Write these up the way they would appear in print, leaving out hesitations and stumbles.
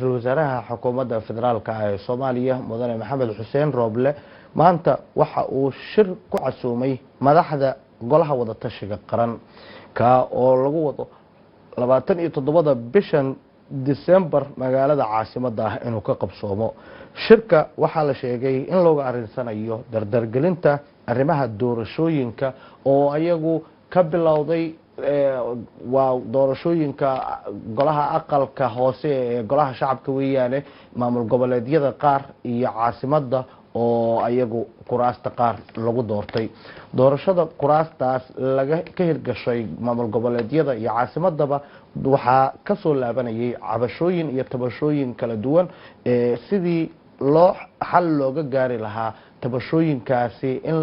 wasaaraha xukuumadda federaalka ee Soomaaliya mudane Maxamed Xuseen Rooble maanta waxa uu shir ku casuumay madaxda golaha wada tashiga qaran ka oo lagu wado 27 bishan December magaalada caasimadda ah inuu ka qabsoomo shirka waxa la sheegay in looga arinsanayo dardargelinta arrimaha doorashooyinka oo ayagu ka bilowday waa doorashooyinka golaha aqalka hoose ee golaha shacabka weeyaane maamul goboleedyada qaar iyo caasimadda oo ayagu kuraasta qaar lagu doortay doorashada kuraastaas laga ka hirgashay maamul goboleedyada iyo caasimadaba waxaa ka soo laabanayay cabashooyin iyo tabashooyin kala duwan sidii loo xal looga gaari lahaa tabashooyinkaasi in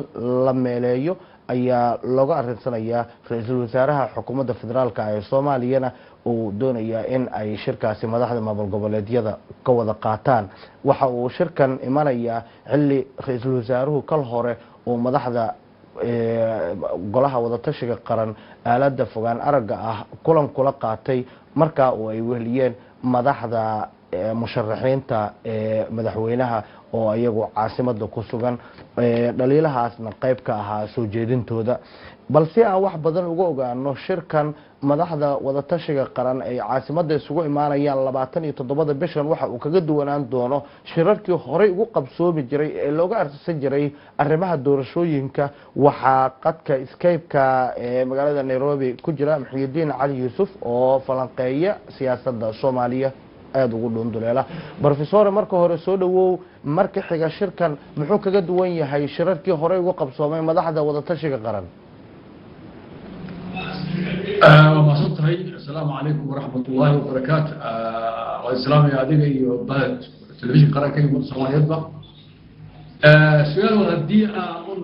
la meeleeyo ayaa looga arinsanayaa ra'iisul wasaaraha xukuumadda federaalka ee Soomaaliyana uu doonayaa in ay shirkaasi madaxda maamul goboleedyada ka wada qaataan waxa uu shirkan imanaya xilli ra'iisul wasaaruhu kal hore oo madaxda golaha wada tashiga qaran aalada fogaan araga ah kulan kula qaatay marka oo ay weheliyeen madaxda musharaxiinta madaxweynaha oo ayagu caasimadda ku sugan dhaliilahaasna qayb ka ahaa soo jeedintooda balse aan wax badan uga ogaano shirkan madaxda wada tashiga qaran ay caasimadda isugu imaanayaan 27 bishan waxa uu kaga duwanaan doono shirarkii hore ugu qabsoomi jiray ee looga arsisan jiray arrimaha doorashooyinka waxa qadka Skype-ka ee magaalada Nairobi ku jira Maxamed Cali Yuusuf oo falanqeeya siyaasadda Soomaaliya aad ugu dhunduleela professor marka hore soo dhawow marka xiga shirkan muxuu kaga duwan yahay shirarkii hore ugu qabsoomay madaxda wada tashiga qaran السلام عليكم ورحمة الله وبركاته والسلام يا أديك وبعد تلفزيون قرأ كي مصوري يطبع سؤال ودي أقول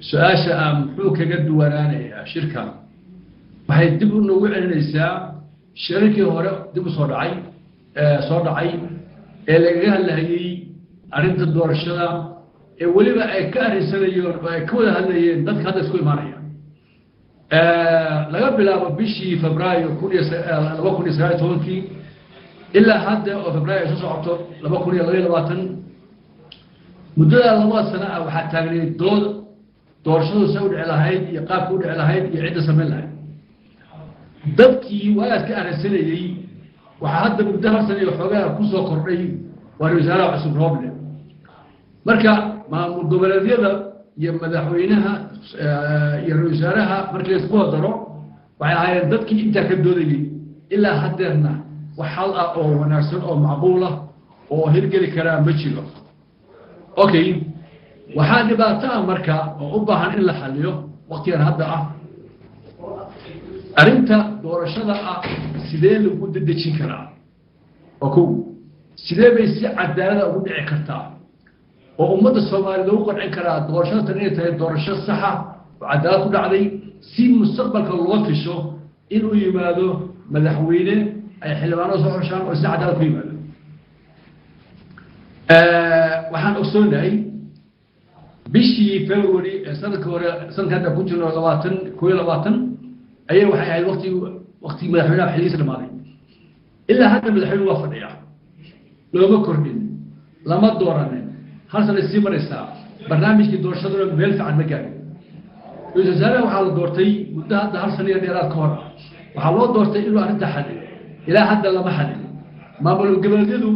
سؤال محوك قد وراني شركة وحيدبوا إنه وعن النساء شركة هراء دبوا صدعي اللي قال هي أرنت الدور الشدة ولي بقى كاري سنيور كل هذا ضد هذا سكوي ماريا laga bilaabo bishii Febraayo 2019 ilaa hadda oo Febraayo soo socoto 2022 muddada 2 sano ah waxa taagnay doorashadu soo dhici lahayd iyo qaabku u dhici lahayd iyo cidda sameyn lahayd dadkii walaadka arrinsanayay waxa hadda muddo hal sano iyo xoogaa ku soo kordhay waa wasaaraha cusub Rooble marka maamul goboleedyada iyo madaxweynaha iyo wasaaraha markii la isku daro waxay ahaayeen dadkii inta ka doodayay ilaa haddeerna wax hal ah oo wanaagsan oo macquul ah oo hirgeli kara ma jiro okay waxa dhibaato marka oo u baahan in la xalliyo waqtigan hadda ah arinta doorashada ah sidee lagu dadejin karaa oo sidee bay si cadaalad ugu dhici kartaa oo ummadda Soomaaliyeed uu qancin karaa doorashada tan inay tahay doorasho sax ah oo cadaalad ku dhacday si mustaqbalka loo fisho inuu yimaado madaxweyne ay xildhibaano soo xushaan oo si cadaalad ku yimaado waxaan ogsoonahay bishii February sanadka hore sanadka ku jiro 2022 ayay waxay ahayd waqti madaxweynaha xiliis dhamaaday ilaa hadda madaxweynuhu waa fadhiya looma kordhin lama dooranin hal sano sii maraysaa barnaamijkii doorashada meel fiican ma gaarin wasaaraha waxaa la doortay muddo hadda hal sano iyo dheeraad ka hor waxaa loo doortay inuu arrinta xalliyo ilaa hadda lama xallin maamul goboleedyadu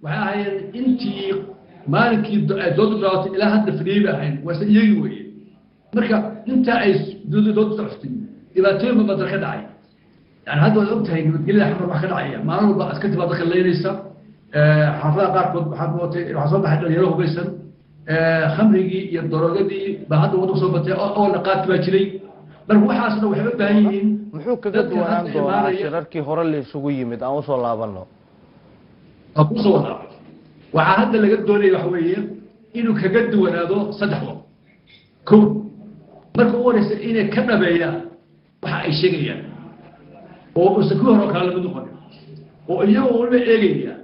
waxay ahaayeen intii maalinkii doodu dhaawatay ilaa hadda fadhiyay bay ahayn waase iyagii weeye marka inta ay doodu socotay dhibaatooyin badan ka dhacay yani hadda waad ogtahay nabadgelyada xamar wax ka dhacaya maalin walba askarti baa dadka leynaysa xaafadaha qaarkood waxaa soo baxay dhalinyaro hubaysan khamrigii iyo daroogadii baa hadda waddanka soo batay oo la qaati baa jiray marka waxaasna waxay u baahan yihiin muxuu kaga duwanaan doonaa shirarkii hore la isugu yimid aan usoo laabano kusoo wadaa waxaa hadda laga doonaya waxa weeye inuu kaga duwanaado 3 qodob marka ugu horeysa inay ka dhabeeyaan waxa ay sheegayaan oo usku hore kala mid noqon oo iyagoo walba eegaya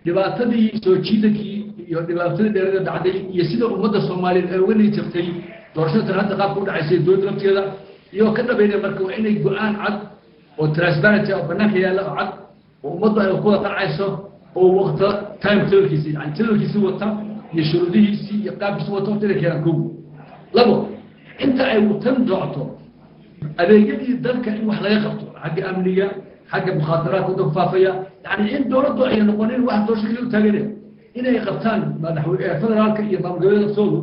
dhibaatadii soo jiidankii iyo dhibaatadii dheerada dhacday iyo sida ummadda Soomaaliyeed ay uga niyadjabtay doorashada hadda qaabku u dhacaysay dowladda lafteeda iyo ka dhabeeyay marka waa inay go'aan cad oo transparency oo banaanka yaala cad ومضى القوة قرعيسه ووقت تايم تلكيسي يعني تلكيسي وقتا يشرديه سي يقاب سوى تلك يعني كوب لبو انت اي وتنضعته adeegyadii dalka in wax laga qabto xagga amniga xagga mukhadaraadka dogfaafaya yani in dawladdu ay noqonin wax doorashada u taageereen inay qabtaan madaxweynaha federaalka iyo maamulka soodu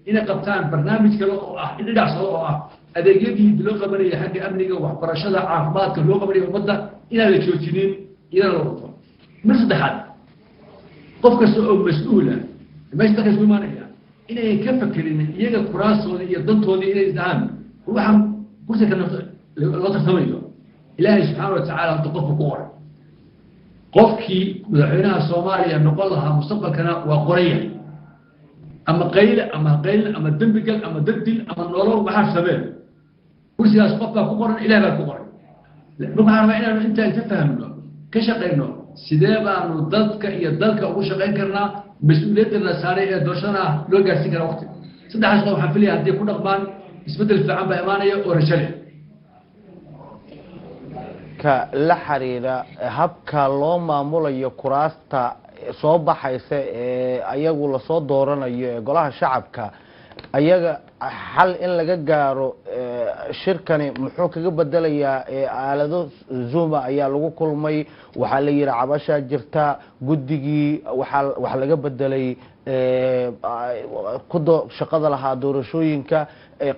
inay qabtaan barnaamij kale oo ah in dhinacsado oo ah adeegyadii loo qabanayay xagga amniga waxbarashada caafimaadka loo qabanayay ummadda inaan la joojinin iyada loo qabto mid saddexaad qof kasta oo mas'uula meesha dadka isku imaanaya inay ka fakirin iyaga kuraasooda iyo dantoodii inay isdhahaan waxaan كل كان لا تسويه إلهي سبحانه وتعالى تقف قوة قفكي مدحينها الصومالية نقولها مستقبل كان وقرية أما قيل أما الدنبقل أما الددل أما النورو بحر سبيل كل شيء أسقطها قوة إلهي بالقوة نبقى عرفنا أنت تفهم له كشقينه سيدابا نضدك يضدك أو شقين كرنا مسؤوليتنا سارية دوشنا لو قاسي كان وقتي صدق حسنا وحفلية هدي كل أقبان isbedel fiican baa imaanaya oo rajale ka la xiriira habka loo maamulayo kuraasta soo baxaysa ee ayagu la soo dooranayo ee golaha shacabka ayaga xal in laga gaaro shirkani muxuu kaga bedelayaa aalado Zuma ayaa lagu kulmay waxa la yiraahdaa cabasha jirta guddigii waxa laga bedelay kudo shaqada lahaa doorashooyinka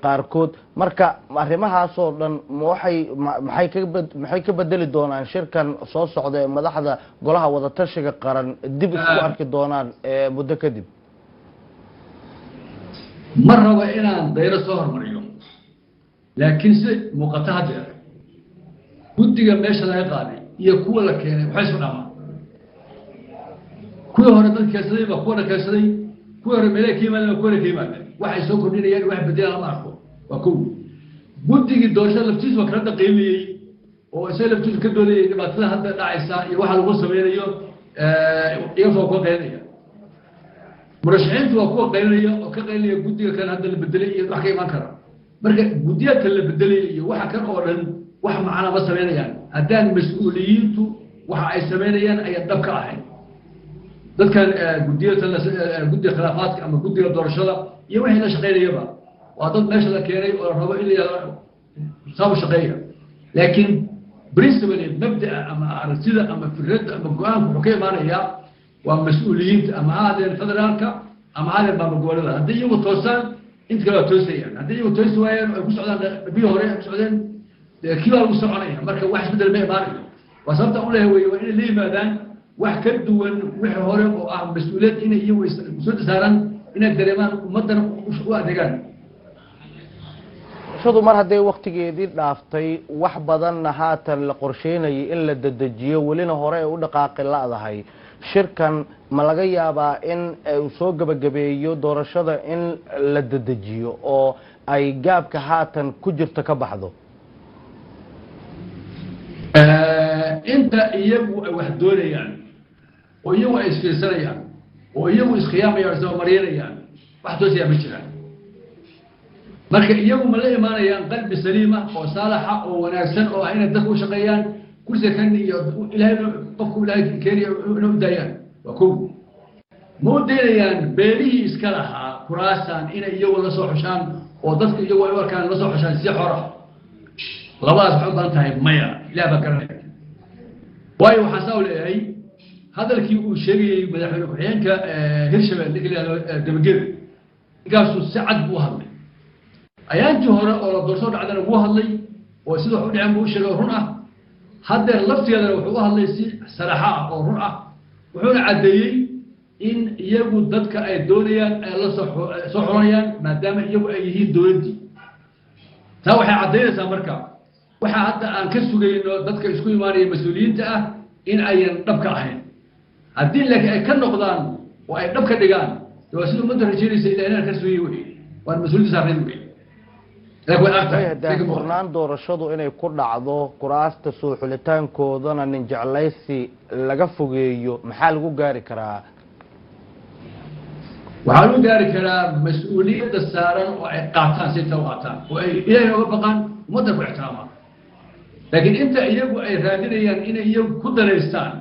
qaarkood marka arrimahaas oo dhan maxay ka bedeli doonaan shirkan soo socda ee madaxda golaha wada tashiga qaran dib isku arki doonaan muddo kadib marna waa inaan dayro soo hormariyo laakiin si muuqata hadda guddiga meesha laga qaaday iyo kuwa la keenay waxay soo dhamaan kuwa hore dadka keenay ba kuwa keenay kuwa hore meelay ka yimaadeen kuwa ka yimaadeen waxay soo kordhinayaan wax bedelaan ma arko waa kuwa guddiga doorashada laftiisa waa kala qiimeeyay oo isla laftiisa ka doodayay dhibaatada hadda dhacaysa iyo waxa lagu sameeyo iyagoo ka qeynaya murashaxiintu waa kuwa qeynaya oo ka qeynaya guddiga kan hadda la bedelay iyo wax ka iman kara marka guddiga kan la bedelay iyo waxa kan oo dhan wax macna ma sameeyaan haddaan mas'uuliyiintu waxa ay sameeyaan ay dab ka ahayn dadkan guddiga khilaafaadka ama guddiga doorashada iyo wixii la shaqeynayaba waa dad meesha la keenay oo rabo in la soo shaqeeyo laakiin principle mabda'a ama aragtida ama fikradda ama go'aanku wuxuu ka imaanayaa waa mas'uuliyiinta ama aadeen federaalka ama aadeen maamulgoboleeda haddii iyagu toosaan inta kale waa toosayaan haddii iyagu toosi waayaan ay ku socdaan biyo hore ay ku socdeen kii baa lagu soconaya marka wax isbedel ma imaanayo waa sababta u leeyahay wey waa inay la yimaadaan wax ka duwan wixii hore oo ah mas'uuliyad inay iyagu soo saaraan inay dareemaan ummadana u adeegaan shadu mar haday waqtigeedii dhaaftay wax badanna haatan la qorsheynayay in la dedejiyo welina hore ay u dhaqaaqi laadahay shirkan ma laga yaabaa in uu soo gabagabeeyo doorashada in la dedejiyo oo ay gaabka haatan ku jirto ka baxdo inta iyagu ay wax doonayaan oo iyagu ay isfiirsanayaan oo iyagu iskhiyaamayaan soo mariyayaan wax toosiya ma jiraan marka iyagu ma la imaanayaan qalbi saliima oo saalaxa oo wanaagsan oo ayna dadku u shaqeeyaan kursi kan iyo ilaahay qofku ilaahay keenay inuu daayaan waa kow ma u daynayaan beelihii iska lahaa kuraasan inay iyagu la soo xushaan oo dadka iyagu ay warkaan la soo xushaan si xor ah labadaas waxay u badan tahay maya ilaah baa garanaya waayo waxaan saa u leeyahay hadalkii uu sheegayay madaxweyne ku-xigeenka hirshabelle dabagede ninkaasuu si cad buu hadlay ayaantii hore oo la doorsoo dhacdana wuu hadlay oo sida wax u dhaceen buu u sheegay oo run ah haddeer laftigeedana wuxuu u hadlay si saraxa ah oo run ah wuxuuna caddeeyey in iyagu dadka ay doonayaan ay la soo xulanayaan maadaama iyagu ay yihiin dowladdii taa waxay caddaynaysaa marka waxa hadda aan ka sugayno dadka isku imaanaya mas-uuliyiinta ah in ayan dhabka ahayn haddii laakiin ay ka noqdaan oo ay dhab ka dhigaan waa sida ummadda rajaynaysa ilaa inaan ka sugayay wey waan mas-uuliyadda saarnayn wey furnaan doorashadu inay ku dhacdo kuraasta soo xulitaankoodana nin jeclaysi laga fogeeyo maxaa lagu gaari karaa waxaa lagu gaari karaa mas-uuliyadda saaran oo ay qaataan si inta u qaataan oo ay ilaahay uga baqaan ummadda ku ixtiraamaan لكن أنت إياكو أي رادينيان إن إياكو كدريستان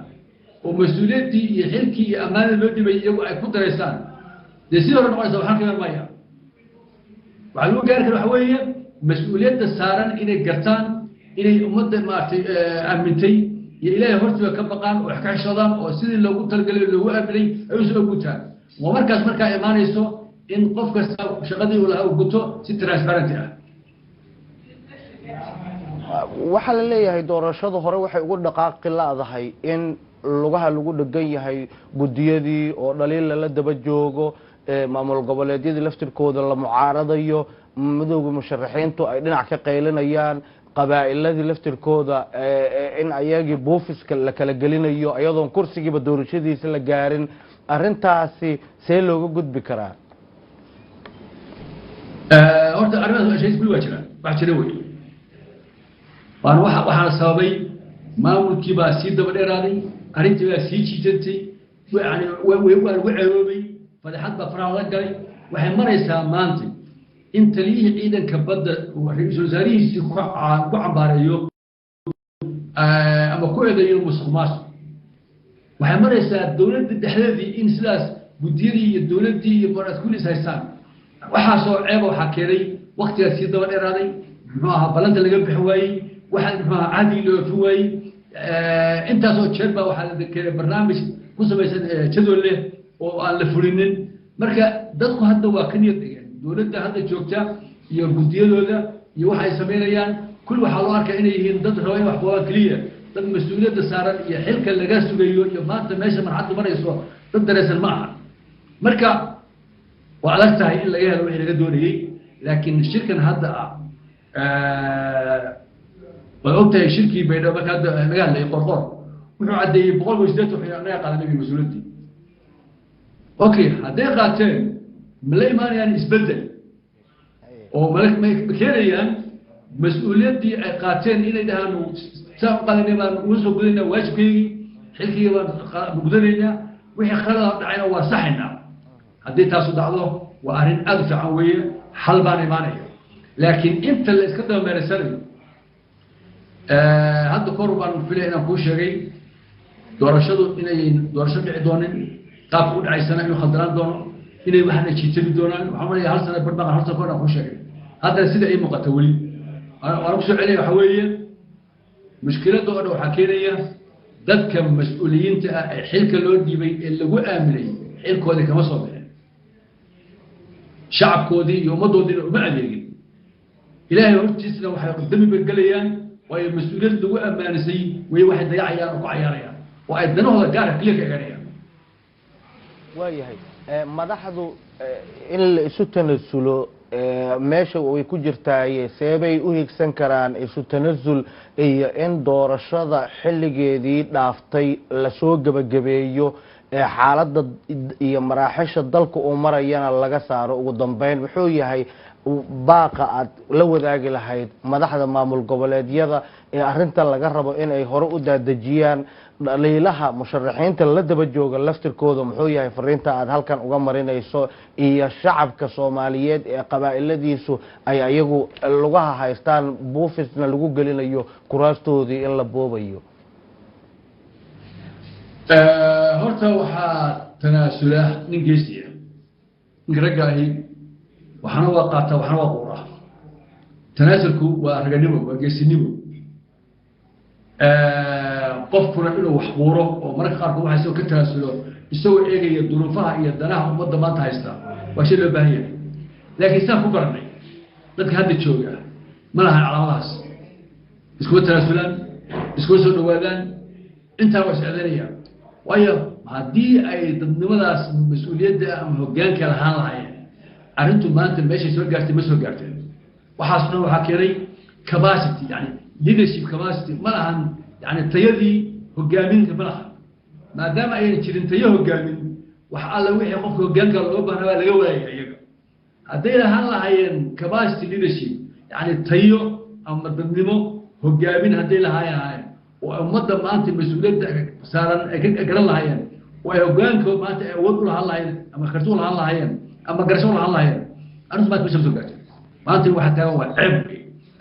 ومسؤوليتي يحلكي أمانة لودي بإياكو أي كدريستان يصير نقول سبحان كمان مايا وعلو قارك الحوية مسؤولية السارن إني قرتان إني أمد ما أمنتي يا إلهي هرتي وكبقان وحكاي شضان وسيد اللي قلت القليل اللي هو أبلي أيوسف قلتها ومركز إيماني سو إن قفك شغدي ولا قلته ست ترانسبارنتي waxaa la leeyahay doorashada hore waxay ugu dhaqaaqi laadahay in lugaha lagu dhagan yahay gudiyadii oo dhaliil la daba joogo maamul goboleedyada laftirkooda la mucaaradayo midowga musharaxiintu ay dhinac ka qaylinayaan qabaa'iladii laftirkooda in ayagii buufiska la kala gelinayo ayadoon kursigiiba doorashadiisa la gaarin arintaasi see looga gudbi karaa horta arrimahaas shay isku waajira wax jira wey waxaan sababay maamulkii baa sii daba dheeraaday arrintii baa sii jiitantay yani waan ugu ceeroobay fadaxad baa faraha la galay waxay maraysaa maanta in taliyihii ciidanka badda ra-iisul wasaarihiisii ku cambaareeyo ama ku eedeeyo musuqmaasuq waxay maraysaa dowladda dhexdeedii in sidaas guddiyadii iyo dowladdii iyo booraskulis haystaan waxaasoo ceeba waxaa keenay waktigaas sii daba dheeraaday muxuu ahaa ballanta laga bixi waayey waxaa muxuu ahaa cahdii loo oofin waayey intaasoo jeer baa waxaa la keenay barnaamij ku samaysan jadwal leh oo aan la fulinin marka dadku hadda waa ka niyad dhigeen dowladda hadda joogta iyo guddiyadooda iyo waxa ay samaynayaan kul waxaa loo arkaa inay yihiin dad raba in wax qabaan keliya dad mas-uuliyadda saaran iyo xilka laga sugayo iyo maanta meesha marxaddu marayso dad dareysan ma aha marka waa adag tahay in laga helo wixii laga doonayey laakiin shirkan hadda waad ogtahay shirkii baydhabo marka hadda laga hadlayay qorqor wuxuu caddeeyey 180 wixii anaga qaadanay mas-uuliyaddii okay hadday qaateen ma la imaanayaan isbeddel oo ma keenayaan mas-uuliyaddii ay qaateen inay dhahaan saa u qadanay baan uga soo gudaynaa waajibkaygii xilkayga baan gudanaynaa wixii khalada dhacayna waa saxaynaa haddii taasu dhacdo waa arrin aad u fiican weeye xal baan imaanaya laakiin inta la iska daba meeraysanayo hadda kor baan filay inaan kuu sheegay doorashadu inay doorasho dhici doonin qaabka u dhacaysana inuu khaldanaan doono inay waxna jiitabi doonaan waxaan maleeyahay hal sano barbaqan hal sano kor aan kuu sheegay haddana sida ay muuqata weli waan ku soo celinaya waxa weeye mushkiladda oo dhan waxaa keenaya dadka mas-uuliyiinta ah ee xilka loo dhiibay ee lagu aaminay xilkoodii kama soo bixin shacabkoodii iyo ummaddoodiina uma adeegin ilaahay hortiisna waxay dami bergelayaan waayo mas-uuliyad lagu ammaanisay way waxay dayacayaan oo ku cayaarayaan oo ay danahooda gaarka keliya ka eganayaan waayahay madaxdu in la isu tanasulo meesha way ku jirtaay seebay u higsan karaan isu tanasul iyo in doorashada xilligeedii dhaaftay lasoo gebagabeeyo xaaladda iyo maraaxisha dalka uu marayana laga saaro ugu dambeyn muxuu yahay baaqa aad la wadaagi lahayd madaxda maamul goboleedyada ee arrintan laga rabo inay hore u daadejiyaan dhaliilaha musharaxiinta la daba jooga laftirkooda muxuu yahay fariinta aad halkan uga marinayso iyo shacabka Soomaaliyeed ee qabaa'iladiisu ay ayagu lugaha haystaan buufisna lagu gelinayo kuraastoodii in la boobayo horta waxaa tanaasula nin geesiya ninka ragga ahi waxaana waa qaata waxaana waa quuraa tanaasulku waa raganimo waa geesinimo qofkuna inuu wax quuro oo mararka qaarkood waxa isagoo ka tanaasulo isagoo eegaya duruufaha iyo danaha ummadda maanta haysta waa shay loo baahan yahay laakiin saan ku garanay dadka hadda jooga ma lahan calaamadahaas iskuma tanaasulaan iskuma soo dhawaadaan intaa waa isceedanayaan waayo haddii ay dadnimadaas mas-uuliyadda ama hoggaanka lahaan lahaayeen arrintu maanta meeshay soo gaartay ma soo gaarteen waxaasna waxaa keenay capacity yani leadership capacity ma lahan yani tayadii hoggaaminta ma lahan maadaama aynan jirin tayo hoggaamin wax alla wixii qofka hoggaanka loo baahnaa baa laga waayay iyaga hadday lahaan lahaayeen capacity leadership yani tayo ama dadnimo hoggaamin hadday lahaayeen oo ummadda maanta mas-uuliyadda saaran ay ka garan lahaayeen oo ay hoggaankood maanta ay awood u lahaan lahaayeen ama karti u lahaan lahaayeen ama garasho u lahaan lahaayeen arrintu maanta ma soo gaartay maanta waxa taagan waa ceeb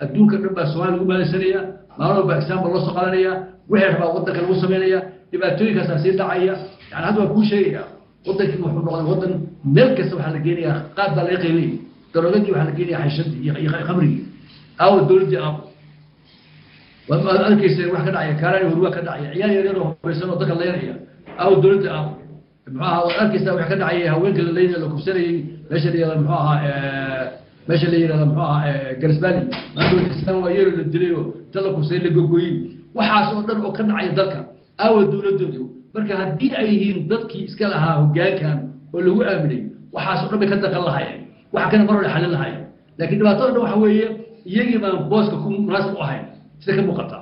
adduunka dhan baa Soomaaliya lagu maalaysanaya maalmo ba example loo soo qaadanaya wixii rabaa waddanka lagu sameynaya dhibaatooyinkaas sii dhacaya yani hadda waa kuu sheegaya waddankii wuxuu noqday waddan meel kasta waxaa la geenayaa qaad baa laga qiimay darogadii waxaa la geenayaa xashadii iyo khamrigii aawo dowladdii aawo waa arkaysa wax ka dhacaya kaaraan hurwaa ka dhacaya ciyaal yaryar oo hubaysan oo dadka leynaya aawo dowladdii aawo muxuu ahaa waa arkaysa wax ka dhacaya haweenka la leynaya la kufsanayay meesha la yihahda muxuu ahaa meesha la yihahda muxuu ahaa garisbaali maanta waa yeelo la dilay oo inta la kufsay la gogoyey waxaas oo dhan oo ka dhacaya dalka aawo dowladoodu marka haddii ay yihiin dadkii iska lahaa hoggaankan oo lagu aaminay waxaas oo dhan bay ka daqan lahayeen waxa kana mar hore xalin lahayeen laakiin dhibaatada dhan waxa weeye iyagii baan booska ku munaasib u ahayn sida ka muuqata